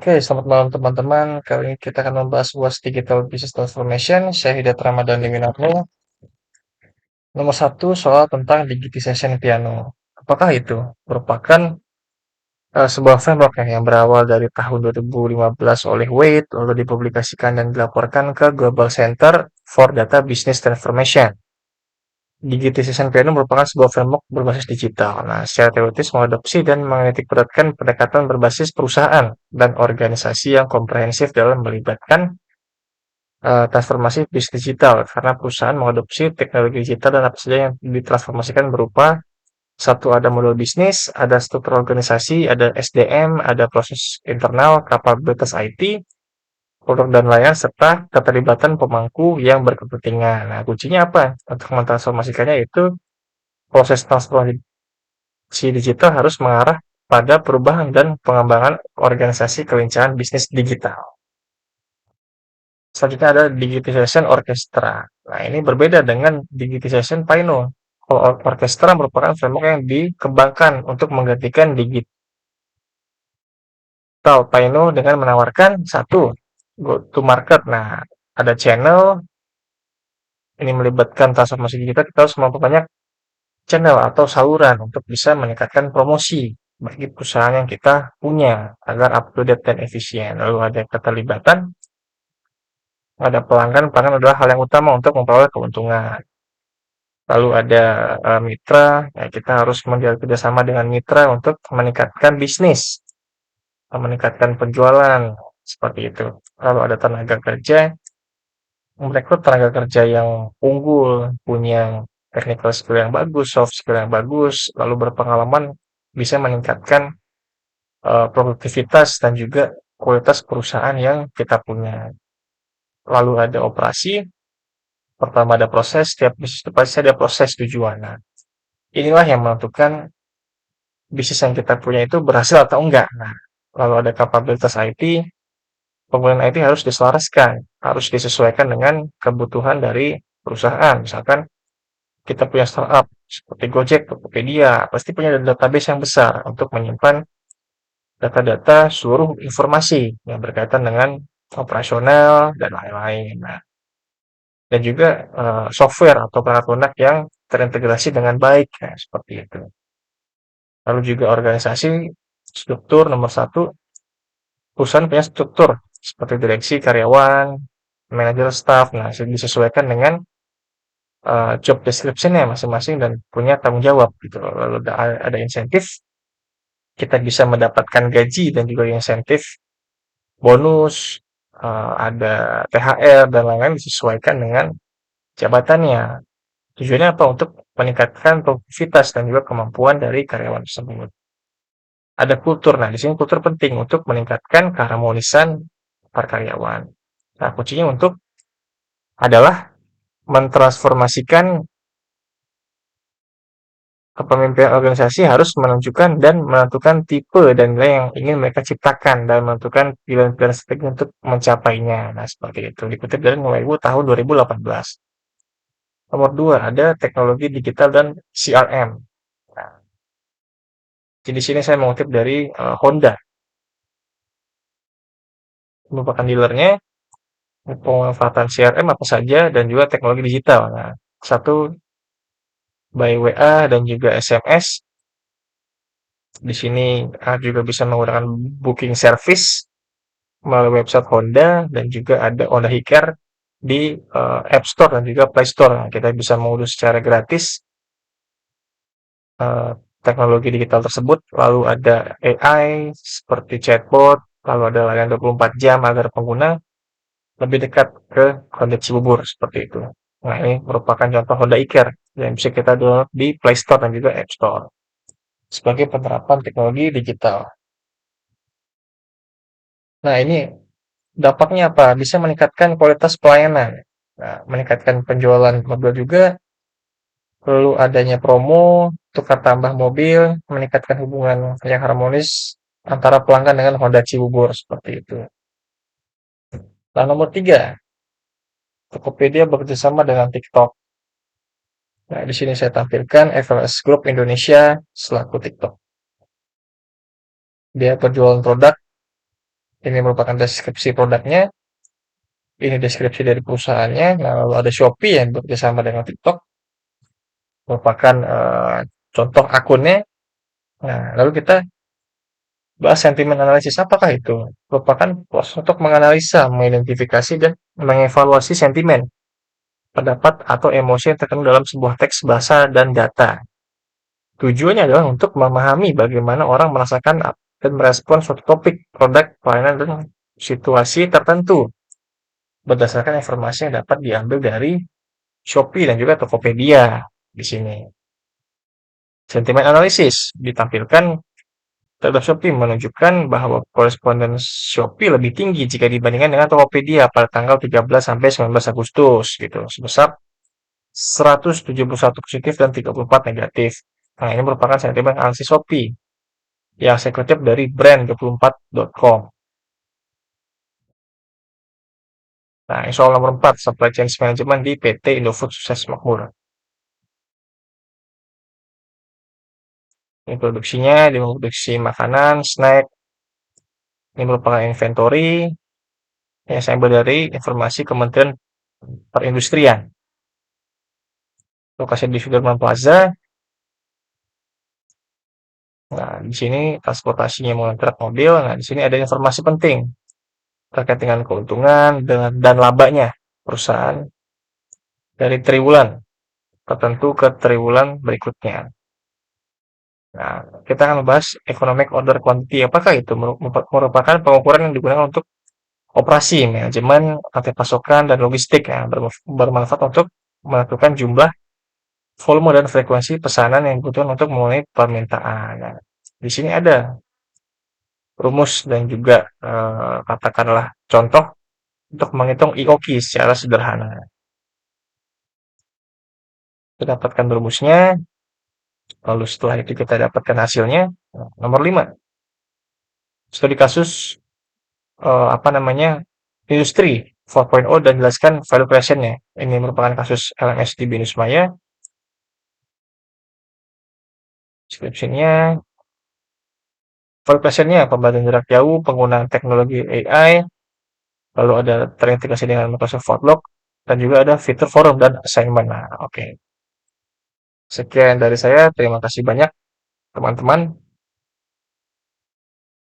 Oke, selamat malam teman-teman. Kali ini kita akan membahas UAS Digital Business Transformation. Saya Hidayat Ramadhani Winarno. Nomor satu, soal tentang digitization piano. Apakah itu merupakan sebuah framework yang berawal dari tahun 2015 oleh Wade, lalu dipublikasikan dan dilaporkan ke Global Center for Data Business Transformation. Digitization piano merupakan sebuah framework berbasis digital. Nah, secara teoritis mengadopsi dan menitik beratkan pendekatan berbasis perusahaan dan organisasi yang komprehensif dalam melibatkan transformasi bisnis digital karena perusahaan mengadopsi teknologi digital dan apa saja yang ditransformasikan berupa satu ada model bisnis, ada struktur organisasi, ada SDM, ada proses internal, kapabilitas IT, produk dan layanan serta keterlibatan pemangku yang berkepentingan. Nah, kuncinya apa? Untuk mentransformasikannya itu proses transformasi digital harus mengarah pada perubahan dan pengembangan organisasi kelincahan bisnis digital. Selanjutnya ada digitization orchestra. Nah, ini berbeda dengan digitization Pino. Kalau orkestra merupakan framework yang dikembangkan untuk menggantikan digital Pino dengan menawarkan satu go to market. Nah, ada channel, ini melibatkan transformasi digital, kita harus memperbanyak channel atau saluran untuk bisa meningkatkan promosi bagi perusahaan yang kita punya agar up to date dan efisien. Lalu ada keterlibatan, ada pelanggan, pelanggan adalah hal yang utama untuk memperoleh keuntungan. Lalu ada mitra, ya kita harus menjalin kerjasama dengan mitra untuk meningkatkan bisnis, meningkatkan penjualan, seperti itu. Lalu ada tenaga kerja, merekrut tenaga kerja yang unggul, punya technical skill yang bagus, soft skill yang bagus, lalu berpengalaman, bisa meningkatkan produktivitas dan juga kualitas perusahaan yang kita punya. Lalu ada operasi, pertama ada proses, setiap bisnis itu pasti ada proses tujuan. Nah, inilah yang menentukan bisnis yang kita punya itu berhasil atau enggak. Nah, lalu ada kapabilitas IT, penggunaan IT harus diselaraskan, harus disesuaikan dengan kebutuhan dari perusahaan. Misalkan kita punya startup seperti Gojek, Tokopedia, pasti punya database yang besar untuk menyimpan data-data seluruh informasi yang berkaitan dengan operasional dan lain-lain. Nah, dan juga software atau perangkat lunak yang terintegrasi dengan baik, ya, seperti itu. Lalu juga organisasi, struktur nomor satu, perusahaan punya struktur seperti direksi, karyawan, manajer, staff. Nah, disesuaikan dengan job description-nya masing-masing dan punya tanggung jawab gitu. Lalu ada insentif, kita bisa mendapatkan gaji dan juga insentif, bonus, ada THR dan lain-lain disesuaikan dengan jabatannya. Tujuannya apa? Untuk meningkatkan produktivitas dan juga kemampuan dari karyawan tersebut. Ada kultur. Nah, di sini kultur penting untuk meningkatkan keharmonisan para karyawan. Nah, kuncinya untuk adalah mentransformasikan kepemimpinan organisasi harus menunjukkan dan menentukan tipe dan nilai yang ingin mereka ciptakan dan menentukan pilihan-pilihan strategi untuk mencapainya. Nah, seperti itu. Dikutip dari Nuevo tahun 2018. Nomor 2, ada teknologi digital dan CRM. Nah, di sini saya mengutip dari Honda, merupakan dealernya, pemanfaatan CRM apa saja dan juga teknologi digital. Nah, satu by WA dan juga SMS. Di sini juga bisa menggunakan booking service melalui website Honda dan juga ada Honda Hiker di App Store dan juga Play Store. Nah, kita bisa mengunduh secara gratis eh, teknologi digital tersebut. Lalu ada AI seperti chatbot, lalu ada layanan 24 jam agar pengguna lebih dekat ke Honda Cibubur seperti itu. Nah, ini merupakan contoh Honda Iker yang bisa kita download di Play Store dan juga App Store sebagai penerapan teknologi digital. Nah, ini dampaknya apa? Bisa meningkatkan kualitas pelayanan. Nah, meningkatkan penjualan mobil juga, lalu adanya promo, tukar tambah mobil, meningkatkan hubungan yang harmonis antara pelanggan dengan Honda Cibubur seperti itu. Nah, nomor 3, Tokopedia bekerjasama dengan TikTok. Nah, di sini saya tampilkan FLS Group Indonesia selaku TikTok. Dia penjualan produk Ini merupakan deskripsi produknya, ini deskripsi dari perusahaannya. Nah, lalu ada Shopee yang bekerjasama dengan TikTok, merupakan contoh akunnya. Nah, lalu kita bahas sentimen analisis. Apakah itu? Merupakan proses untuk menganalisa, mengidentifikasi, dan mengevaluasi sentimen, pendapat, atau emosi yang terkandung dalam sebuah teks bahasa dan data. Tujuannya adalah untuk memahami bagaimana orang merasakan dan merespon suatu topik, produk, pelayanan, dan situasi tertentu berdasarkan informasi yang dapat diambil dari Shopee dan juga Tokopedia di sini. Sentimen analisis ditampilkan terhadap Shopee menunjukkan bahwa koresponden Shopee lebih tinggi jika dibandingkan dengan Tokopedia pada tanggal 13 sampai 19 Agustus gitu, sebesar 171 positif dan 34 negatif. Nah, ini merupakan sentimen analisis Shopee yang saya kutip dari brand24.com. Nah, ini soal nomor 4, Supply Chain Management di PT Indofood Sukses Makmur. Ini produksinya, diproduksi makanan, snack. Ini merupakan inventory yang saya ambil dari informasi Kementerian Perindustrian. Lokasi di Sudirman Plaza. Nah, di sini transportasinya mengangkut mobil. Nah, di sini ada informasi penting terkait dengan keuntungan dan labanya perusahaan dari triwulan tertentu ke triwulan berikutnya. Nah, kita akan membahas economic order quantity. Apakah itu merupakan pengukuran yang digunakan untuk operasi, manajemen, rantai pasokan, dan logistik yang bermanfaat untuk menentukan jumlah, volume, dan frekuensi pesanan yang dibutuhkan untuk memenuhi permintaan. Nah, di sini ada rumus dan juga katakanlah contoh untuk menghitung IOQ secara sederhana. Kita dapatkan rumusnya, lalu setelah itu kita dapatkan hasilnya. Nomor 5, studi kasus apa namanya industri 4.0 dan jelaskan value creation-nya. Ini merupakan kasus LMS di Binus Maya. Description-nya, value creation-nya pembelajaran jarak jauh, penggunaan teknologi AI, lalu ada terintegrasi dengan Microsoft Outlook, dan juga ada fitur forum dan assignment. Nah, oke. Sekian dari saya. Terima kasih banyak, teman-teman.